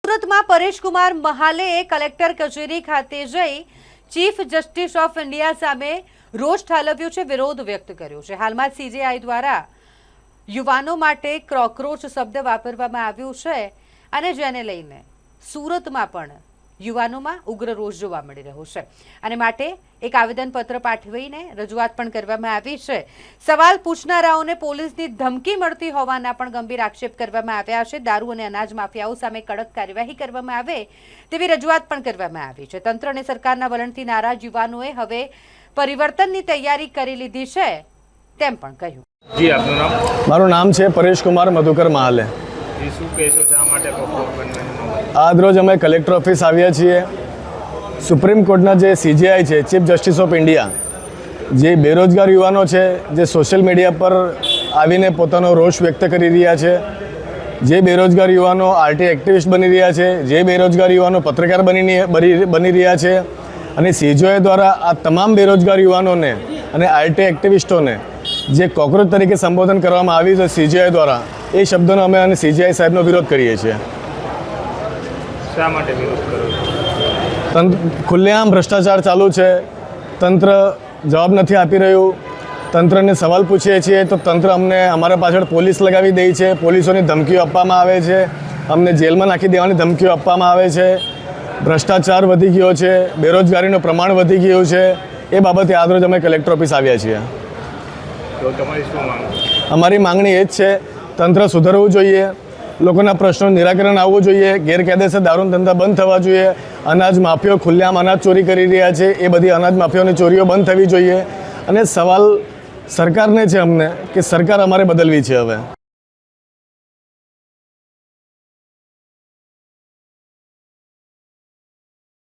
સુરતમાં પરેશકુમાર મહાલેએ કલેક્ટર કચેરી ખાતે જઈ ચીફ જસ્ટિસ ઓફ ઇન્ડિયા સામે રોષ ઠાલવ્યો છે, વિરોધ વ્યક્ત કર્યો છે। હાલમાં જ સીજેઆઈ દ્વારા યુવાનો માટે કોક્રોચ શબ્દ વાપરવામાં આવ્યો છે અને જેને લઈને સુરતમાં પણ યુવાનોમાં ઉગ્ર રોષ જોવા મળી રહ્યો છે અને માટે એક આવેદનપત્ર પાઠવીને રજૂઆત પણ કરવામાં આવી છે। સવાલ પૂછનારાઓને પોલીસની ધમકી મળતી હોવાના પણ ગંભીર આક્ષેપ કરવામાં આવ્યા છે। દારૂ અને અનાજ માફિયાઓ સામે કડક કાર્યવાહી કરવામાં આવે તેવી રજૂઆત પણ કરવામાં આવી છે। તંત્ર અને સરકારના વલણથી નારાજ યુવાનોએ હવે પરિવર્તનની તૈયારી કરી લીધી છે તેમ પણ કહ્યું। જી, આપનું નામ? મારું નામ છે પરેશકુમાર મધુકર મહાલે। શું કહેશો, શા માટે આજ રોજ અમે કલેક્ટર ઓફિસ આવ્યા છીએ। સુપ્રીમ કોર્ટના જે સીજેઆઈ છે, ચીફ જસ્ટિસ ઓફ ઇન્ડિયા, જે બેરોજગાર યુવાનો છે, જે સોશિયલ મીડિયા પર આવીને પોતાનો રોષ વ્યક્ત કરી રહ્યા છે, જે બેરોજગાર યુવાનો આરટી એક્ટિવિસ્ટ બની રહ્યા છે, જે બેરોજગાર યુવાનો પત્રકાર બની રહ્યા છે અને સીજેઆઈ દ્વારા આ તમામ બેરોજગાર યુવાનોને અને આરટી એક્ટિવિસ્ટોને જે કોકરોચ તરીકે સંબોધન કરવામાં આવ્યું છે સીજેઆઈ દ્વારા, એ શબ્દોનો અમે અને સીજેઆઈ સાહેબનો વિરોધ કરીએ છીએ। શા માટે વિરોધ કરો છો? ખુલ્લેઆમ ભ્રષ્ટાચાર ચાલુ છે, તંત્ર જવાબ નથી આપી રહ્યું। તંત્રને સવાલ પૂછીએ છીએ તો તંત્ર અમને અમારા પાછળ પોલીસ લગાવી દે છે, પોલીસોની ધમકીઓ આપવામાં આવે છે, અમને જેલમાં નાખી દેવાની ધમકીઓ આપવામાં આવે છે। ભ્રષ્ટાચાર વધી ગયો છે, બેરોજગારીનું પ્રમાણ વધી ગયું છે। એ બાબતે આજરોજ અમે કલેક્ટર ઓફિસ આવ્યા છીએ। તો તમારી શું માંગ? અમારી માંગણી એ જ છે, તંત્ર સુધરવું જોઈએ, લોકોના પ્રશ્નોનું નિરાકરણ આવવું જોઈએ, ગેરકાયદેસર દારૂનો ધંધા બંધ થવા જોઈએ, અનાજ માફિયાઓ ખુલ્લેઆમ અનાજ ચોરી કરી રહ્યા છે, એ બધી અનાજ માફિયાઓની ચોરીઓ બંધ થવી જોઈએ અને સવાલ સરકારને છે અમને કે સરકાર અમારે બદલવી છે હવે।